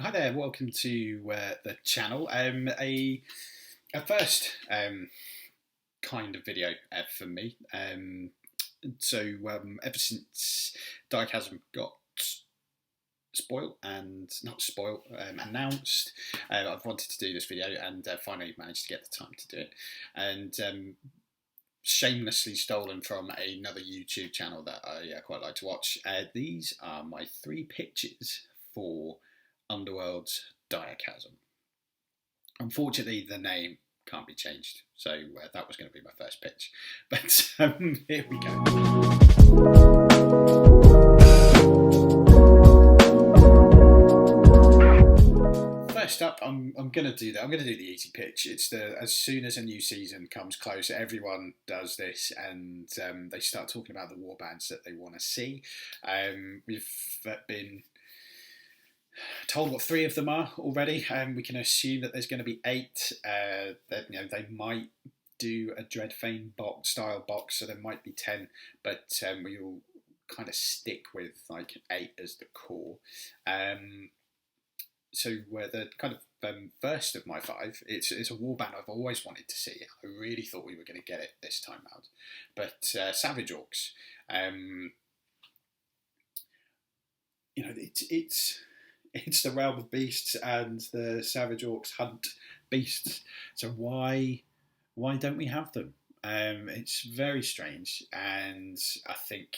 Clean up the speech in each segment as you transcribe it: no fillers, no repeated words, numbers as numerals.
Hi there, welcome to the channel. A first kind of video for me. Ever since Direchasm got announced, I've wanted to do this video and finally managed to get the time to do it. And shamelessly stolen from another YouTube channel that I quite like to watch. These are my 3 pitches for Underworlds Direchasm. Unfortunately, the name can't be changed, so that was going to be my first pitch. But here we go. First up, I'm going to do that. I'm going to do the easy pitch. It's as soon as a new season comes close, everyone does this, and they start talking about the warbands that they want to see. We've been told what 3 of them are already, and we can assume that there's going to be 8. That they might do a Dreadfane style box, so there might be 10, but we'll kind of stick with like 8 as the core. So the kind of first of my 5, it's a warband I've always wanted to see. I really thought we were going to get it this time out, but Savage Orcs. It's the realm of beasts, and the Savage Orcs hunt beasts. So why don't we have them? It's very strange, and I think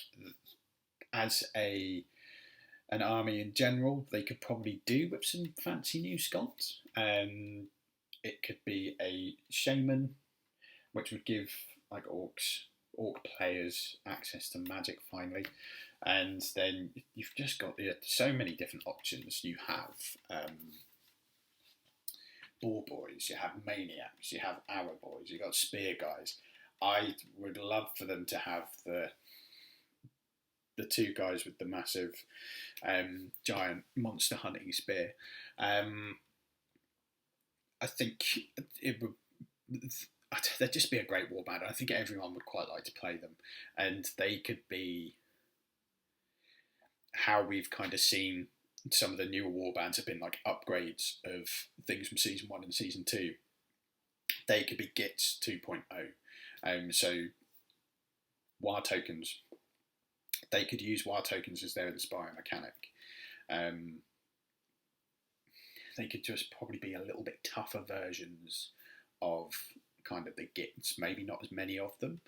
as an army in general, they could probably do with some fancy new sculpts. It could be a shaman, which would give like orc players access to magic finally. And then you've just got so many different options. You have boar boys, you have maniacs, you have arrow boys, you've got spear guys. I would love for them to have the 2 guys with the massive giant monster hunting spear. I think they'd just be a great warband. I think everyone would quite like to play them, and they could be how we've kind of seen some of the newer warbands have been like upgrades of things from season 1 and season 2. They could be Gits 2.0. So wild tokens. They could use wild tokens as their inspiring mechanic. They could just probably be a little bit tougher versions of kind of the Gits. Maybe not as many of them,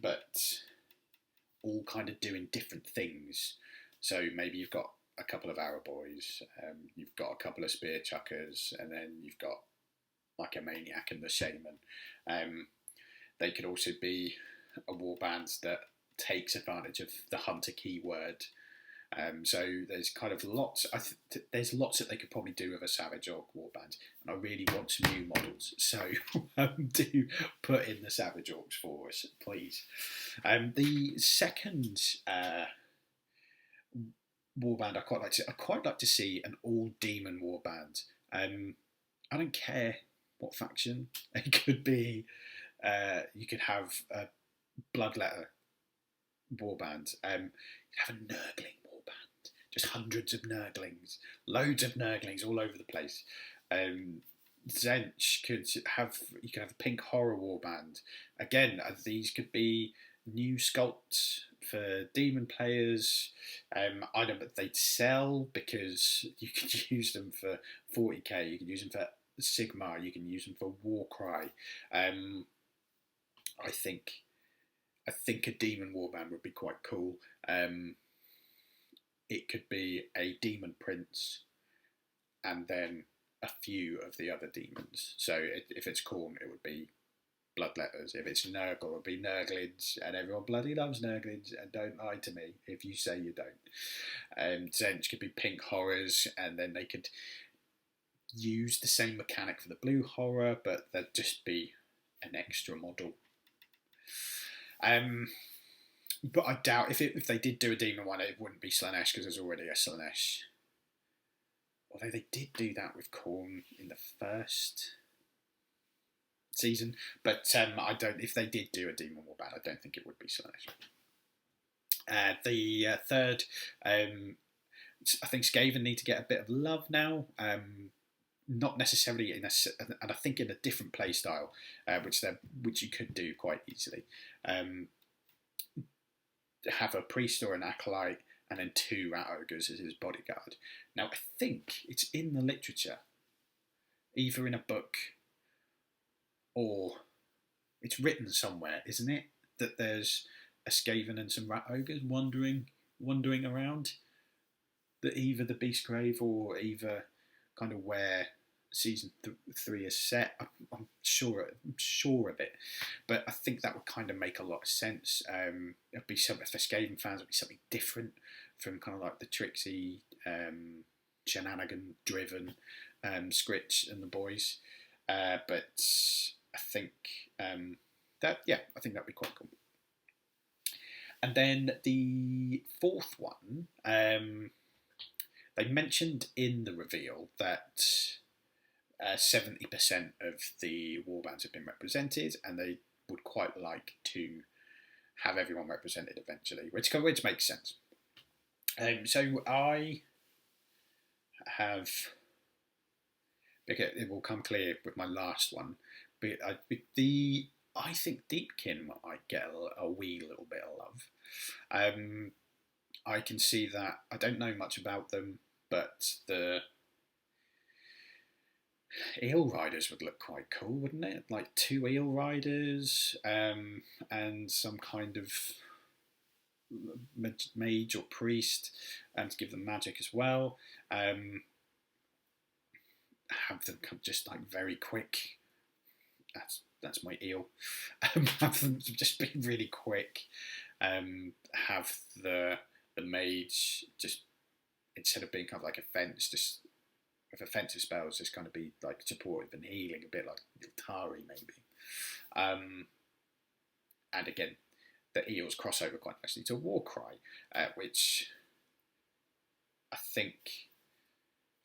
but all kind of doing different things. So maybe you've got a couple of arrow boys, you've got a couple of spear chuckers, and then you've got like a maniac and the shaman. They could also be a warband that takes advantage of the hunter keyword. So there's kind of lots. There's lots that they could probably do with a Savage Orc warband, and I really want some new models. So do put in the Savage Orcs for us, please. The second warband I quite like to see an all demon warband. I don't care what faction it could be. You could have a Bloodletter warband. You'd have a Nurgling warband, just hundreds of Nurglings, loads of Nurglings all over the place. Tzeentch you could have a pink horror warband. Again, these could be new sculpts for demon players. I know that they'd sell because you could use them for 40k, you can use them for Sigmar, you can use them for Warcry. I think a demon warband would be quite cool. It could be a demon prince and then a few of the other demons. So if it's Khorne, it would be Bloodletters. If it's Nurgle, it would be Nurglings, and everyone bloody loves Nurglings, and don't lie to me if you say you don't. Tzeentch could be pink horrors, and then they could use the same mechanic for the blue horror, but there'd just be an extra model. But I doubt if they did do a demon one, it wouldn't be Slaanesh, because there's already a Slaanesh. Although they did do that with Khorne in the first season, but I don't. If they did do a demon warband, I don't think it would be Slaanesh. The third I think Skaven need to get a bit of love now. Not necessarily and I think in a different play style, which you could do quite easily. Have a priest or an acolyte, and then 2 rat ogres as his bodyguard. Now, I think it's in the literature, either in a book or it's written somewhere, isn't it? That there's a Skaven and some rat ogres wandering around. That either the Beastgrave or either kind of where season 3 is set. I'm sure of it, but I think that would kind of make a lot of sense. It'd be something for Skaven fans. It'd be something different from kind of like the tricksy, shenanigan-driven Scritch and the boys. But I think I think that'd be quite cool. And then the 4th one, they mentioned in the reveal that 70% of the warbands have been represented, and they would quite like to have everyone represented eventually, which makes sense. So I have, because it will come clear with my last one, but I think Deepkin might get a wee little bit of love. I can see that. I don't know much about them, but the eel riders would look quite cool, wouldn't it? Like 2 eel riders, and some kind of mage or priest, and to give them magic as well. Have them just like very quick. That's my eel. Have them just be really quick. Have the mage just, instead of being kind of like a fence, just with offensive spells, just kind of be like supportive and healing, a bit like Tari maybe. And again, the eels cross over quite nicely to Warcry, which I think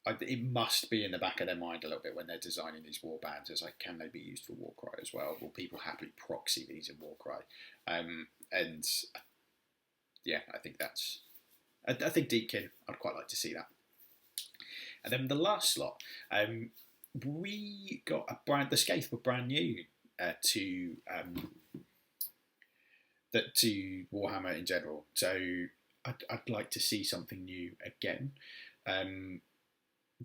it must be in the back of their mind a little bit when they're designing these warbands. It's like, can they be used for Warcry as well? Will people happily proxy these in Warcry? And yeah, I think that's. I think Deepkin, I'd quite like to see that. And then the last slot, we got the Scathe were brand new to Warhammer in general. So I'd like to see something new again.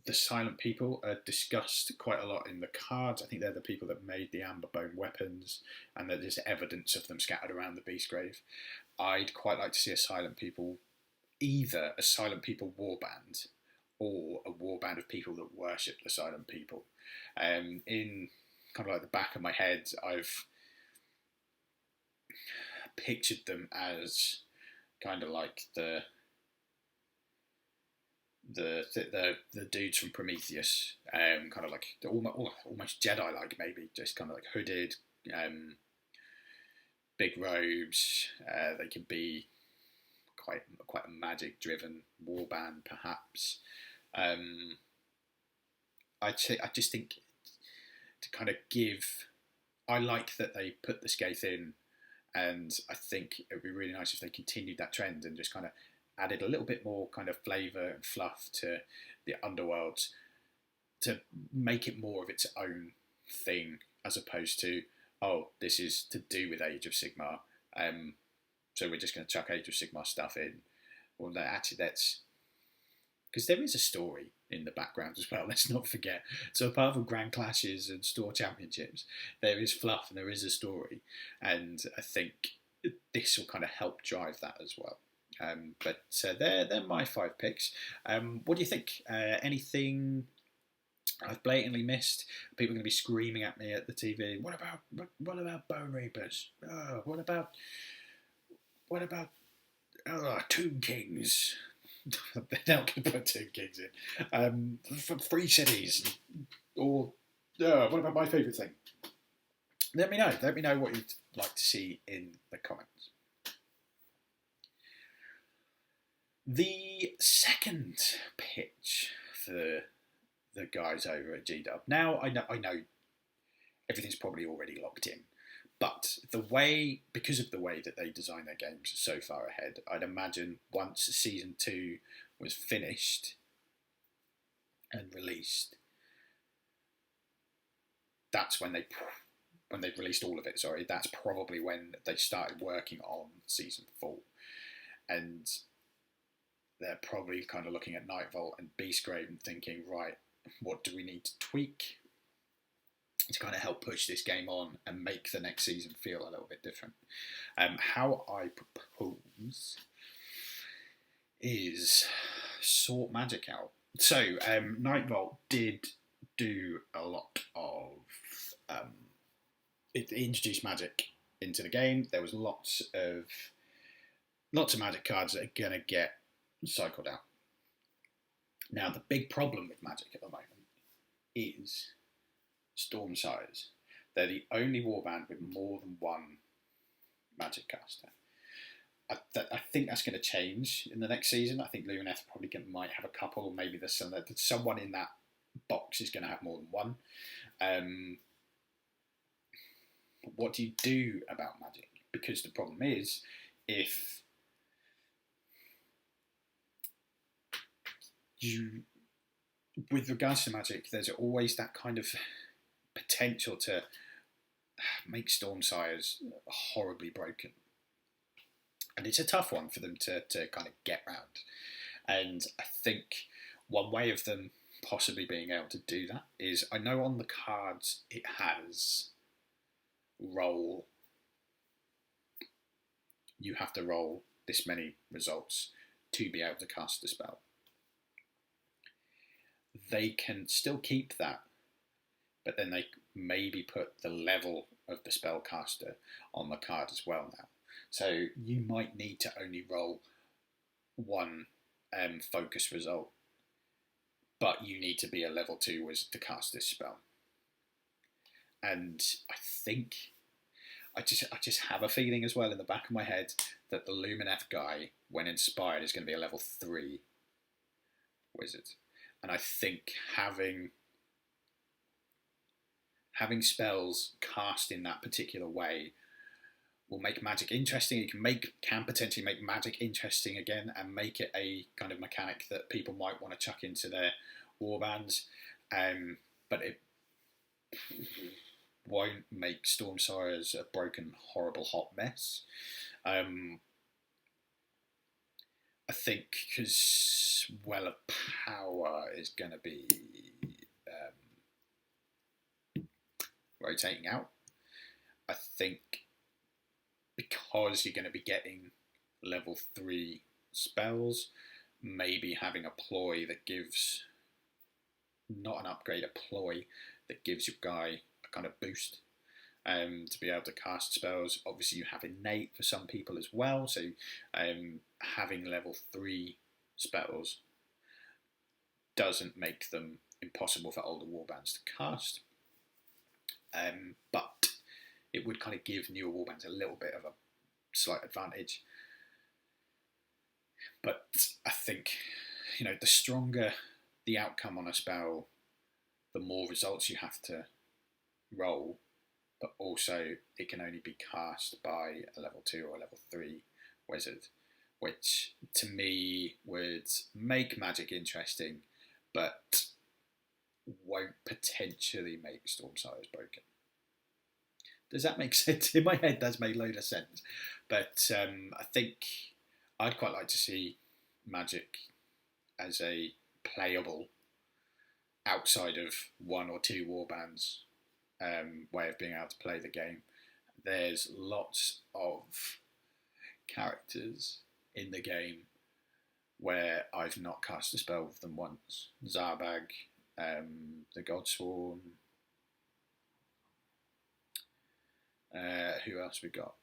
The Silent People are discussed quite a lot in the cards. I think they're the people that made the Amberbone weapons, and there's evidence of them scattered around the Beastgrave. I'd quite like to see a Silent People, either a Silent People warband or a warband of people that worship the Silent People. In kind of like the back of my head, I've pictured them as kind of like the dudes from Prometheus, kind of like almost Jedi-like, maybe, just kind of like hooded, big robes. They can be quite a magic-driven warband, perhaps. I just think to kind of give. I like that they put the Scathe in, and I think it would be really nice if they continued that trend and just kind of added a little bit more kind of flavour and fluff to the Underworlds to make it more of its own thing, as opposed to, oh, this is to do with Age of Sigmar, so we're just going to chuck Age of Sigmar stuff in. Well, that's because there is a story in the background as well, let's not forget. So apart from Grand Clashes and Store Championships, there is fluff and there is a story, and I think this will kind of help drive that as well. But they're my 5 picks. What do you think? Anything I've blatantly missed? People are going to be screaming at me at the TV. What about Bone Reapers? Oh, what about Tomb Kings? They're not going to put Tomb Kings in. From Free Cities, or what about my favourite thing? Let me know. Let me know what you'd like to see in the comments. The second pitch for the guys over at GW. Now I know everything's probably already locked in, but because of the way that they design their games so far ahead, I'd imagine once season 2 was finished and released, that's when they've released all of it, sorry, that's probably when they started working on Season 4. And they're probably kind of looking at Nightvault and Beastgrave and thinking, right, what do we need to tweak to kind of help push this game on and make the next season feel a little bit different? How I propose is sort magic out. So Nightvault did do a lot of it introduced magic into the game. There was lots of magic cards that are gonna get cycled out. Now the big problem with magic at the moment is Stormsires. They're the only warband with more than one magic caster. I think that's going to change in the next season. I think Lumineth probably might have a couple, or maybe there's someone in that box is going to have more than one. What do you do about magic? Because the problem is, if you, with regards to magic, there's always that kind of potential to make Stormsires horribly broken. And it's a tough one for them to kind of get round. And I think one way of them possibly being able to do that is, I know on the cards it has roll. You have to roll this many results to be able to cast the spell. They can still keep that, but then they maybe put the level of the spellcaster on the card as well now. So you might need to only roll one focus result, but you need to be a level 2 wizard to cast this spell. And I think I just have a feeling as well in the back of my head that the Lumineth guy, when inspired, is going to be a level 3 wizard. And I think having spells cast in that particular way will make magic interesting. You can potentially make magic interesting again and make it a kind of mechanic that people might want to chuck into their warbands. But it won't make Stormsires a broken, horrible, hot mess. I think because Well of Power is going to be rotating out. I think because you're going to be getting level 3 spells, maybe having a ploy that gives, not an upgrade, a ploy that gives your guy a kind of boost to be able to cast spells. Obviously you have innate for some people as well, so having level 3 spells doesn't make them impossible for older warbands to cast, but it would kind of give newer warbands a little bit of a slight advantage. But I think, the stronger the outcome on a spell, the more results you have to roll, but also it can only be cast by a level 2 or a level 3 wizard, which to me would make magic interesting, but won't potentially make Stormsires broken. Does that make sense? In my head, that's made a load of sense. But I think I'd quite like to see magic as a playable, outside of 1 or 2 warbands, way of being able to play the game. There's lots of characters in the game where I've not cast a spell with them once. Zarbag, the Godsworn. Who else we got?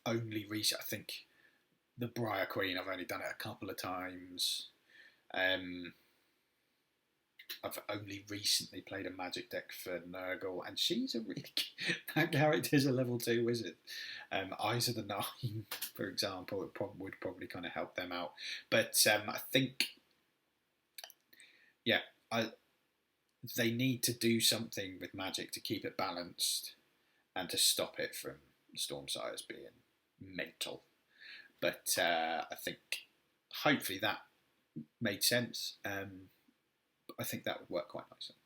Only recent, I think the Briar Queen, I've only done it a couple of times. I've only recently played a magic deck for Nurgle, and she's a really that character's a level 2 wizard. Eyes of the Nine, for example, would probably kind of help them out. But I think, they need to do something with magic to keep it balanced and to stop it from Stormsires being mental. But I think hopefully that made sense. I think that would work quite nicely.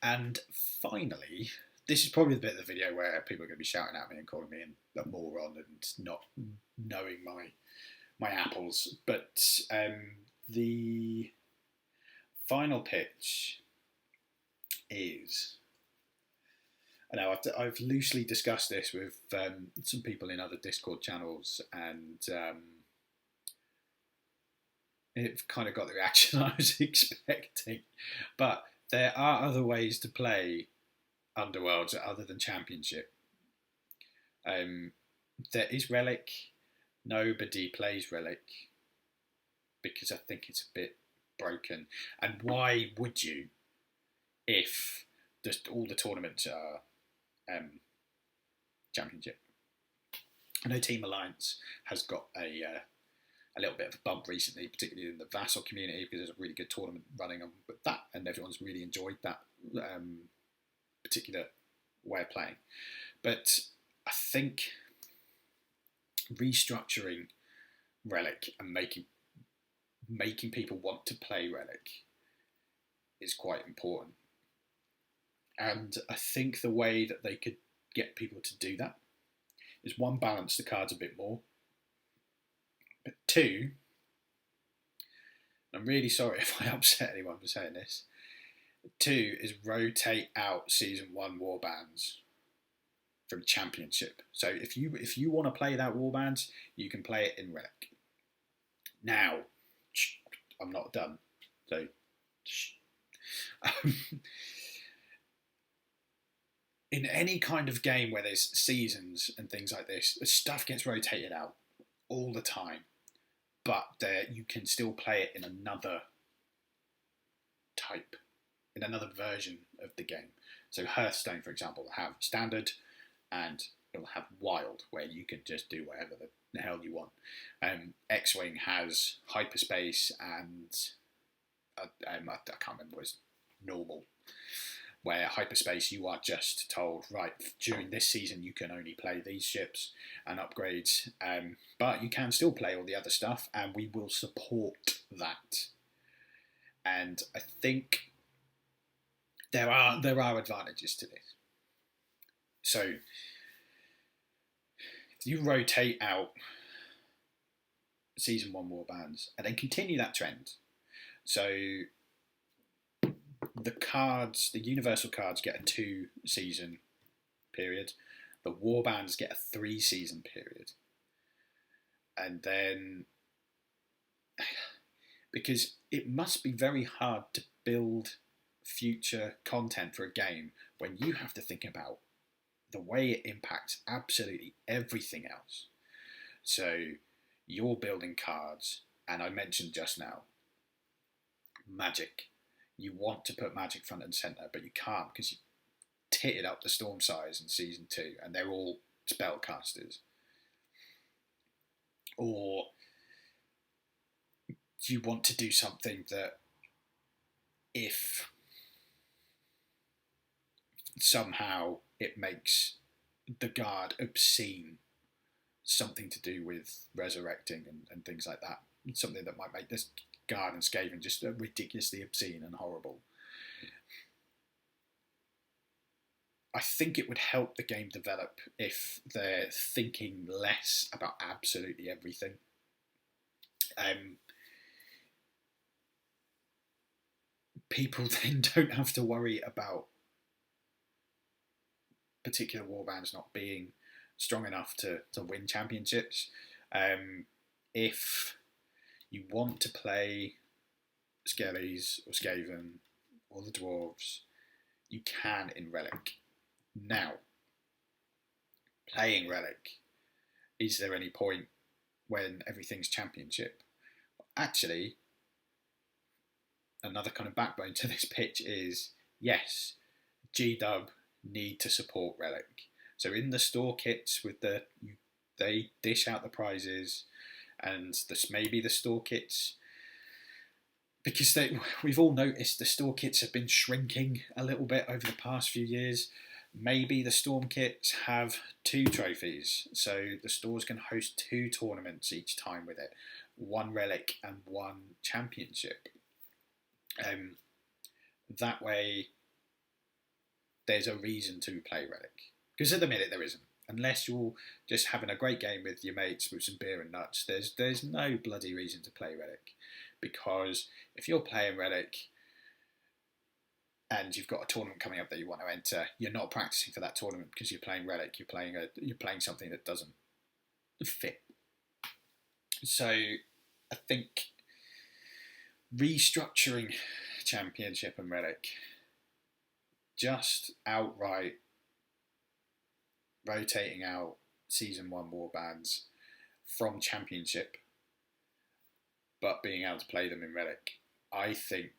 And finally, this is probably the bit of the video where people are going to be shouting at me and calling me a moron and not knowing my apples. But the final pitch is... I know I've loosely discussed this with some people in other Discord channels, and it kind of got the reaction I was expecting. But there are other ways to play Underworlds other than Championship. There is Relic. Nobody plays Relic because I think it's a bit broken. And why would you if just all the tournaments are Championship? I know Team Alliance has got a little bit of a bump recently, particularly in the Vassal community, because there's a really good tournament running on with that, and everyone's really enjoyed that particular way of playing. But I think restructuring Relic and making people want to play Relic is quite important. And I think the way that they could get people to do that is, one, balance the cards a bit more. But two, I'm really sorry if I upset anyone for saying this, two is rotate out Season 1 Warbands from Championship. So if you want to play that Warbands, you can play it in Relic. Now, I'm not done. So, in any kind of game where there's seasons and things like this, stuff gets rotated out all the time. But you can still play it in another type, in another version of the game. So Hearthstone, for example, will have Standard, and it'll have Wild, where you can just do whatever the hell you want. X-Wing has Hyperspace, and I can't remember what it's normal, where Hyperspace you are just told, right, during this season you can only play these ships and upgrades, but you can still play all the other stuff, and we will support that. And I think there are advantages to this. So if you rotate out Season 1 Warbands and then continue that trend, so the cards, the universal cards, get a 2-season period. The Warbands get a 3-season period. And then, because it must be very hard to build future content for a game when you have to think about the way it impacts absolutely everything else. So you're building cards, and I mentioned just now, Magic. You want to put Magic front and centre, but you can't because you titted up the storm size in Season 2 and they're all spellcasters. Or you want to do something that, if somehow it makes the Guard obscene, something to do with resurrecting and things like that, something that might make this Guard and Skaven just ridiculously obscene and horrible. I think it would help the game develop if they're thinking less about absolutely everything. People then don't have to worry about particular warbands not being strong enough to win championships. If you want to play Skellies or Skaven or the Dwarves, you can in Relic. Now, playing Relic, is there any point when everything's championship? Actually, another kind of backbone to this pitch is, yes, G-Dub need to support Relic. So in the store kits, they dish out the prizes, and maybe the store kits, because we've all noticed the store kits have been shrinking a little bit over the past few years. Maybe the Storm kits have 2 trophies, so the stores can host 2 tournaments each time with it, 1 relic and 1 championship. That way, there's a reason to play relic, because at the minute there isn't. Unless you're just having a great game with your mates with some beer and nuts, there's no bloody reason to play relic, because if you're playing relic and you've got a tournament coming up that you want to enter, you're not practicing for that tournament because you're playing relic. You're playing something that doesn't fit. So I think restructuring championship and relic, just outright rotating out season 1 warbands from championship, but being able to play them in relic, I think,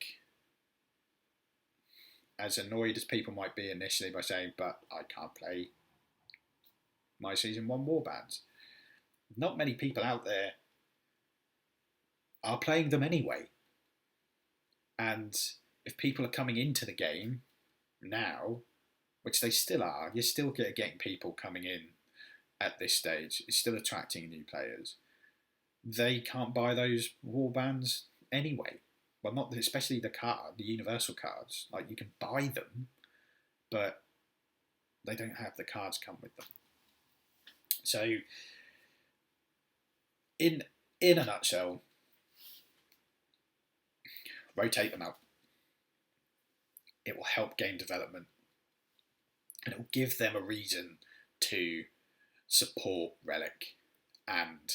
as annoyed as people might be initially by saying, but I can't play my season 1 warbands, not many people out there are playing them anyway. And if people are coming into the game now, which they still are, you're still getting people coming in at this stage, it's still attracting new players. They can't buy those warbands anyway. Well, not especially the universal cards. Like, you can buy them, but they don't have the cards come with them. So, in a nutshell, rotate them out. It will help game development, and it will give them a reason to support relic and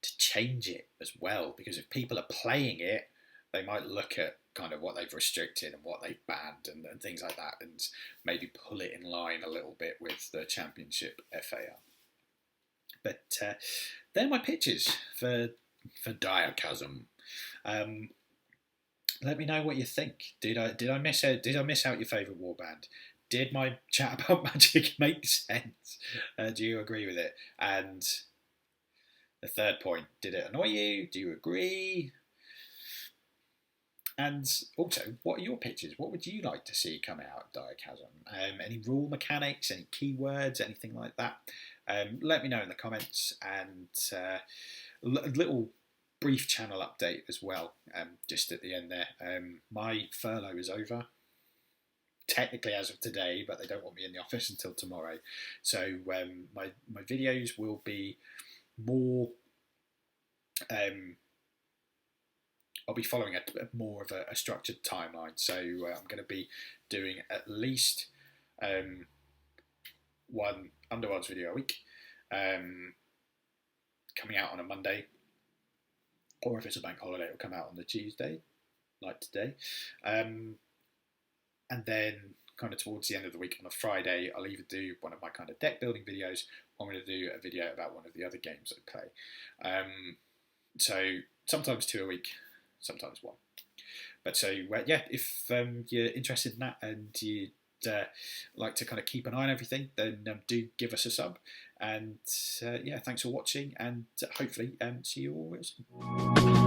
to change it as well, because if people are playing it, they might look at kind of what they've restricted and what they've banned and things like that, and maybe pull it in line a little bit with the championship FAR. But they're my pitches for Direchasm. Let me know what you think. Did I miss out your favourite warband? Did my chat about Magic make sense? Do you agree with it? And the third point, did it annoy you? Do you agree? And also, what are your pitches? What would you like to see come out of Direchasm? Any rule mechanics, any keywords, anything like that? Let me know in the comments, and a little brief channel update as well, just at the end there. My furlough is over, technically as of today, but they don't want me in the office until tomorrow. So my videos will be more, I'll be following more of a structured timeline. So I'm going to be doing at least 1 Underworlds video a week, coming out on a Monday, or if it's a bank holiday, it'll come out on the Tuesday, like today. And then kind of towards the end of the week on a Friday, I'll either do one of my kind of deck building videos, or I'm going to do a video about one of the other games I play. So sometimes 2 a week, sometimes 1. But so yeah, if you're interested in that and you'd like to kind of keep an eye on everything, then do give us a sub. And yeah, thanks for watching, and hopefully see you all real soon.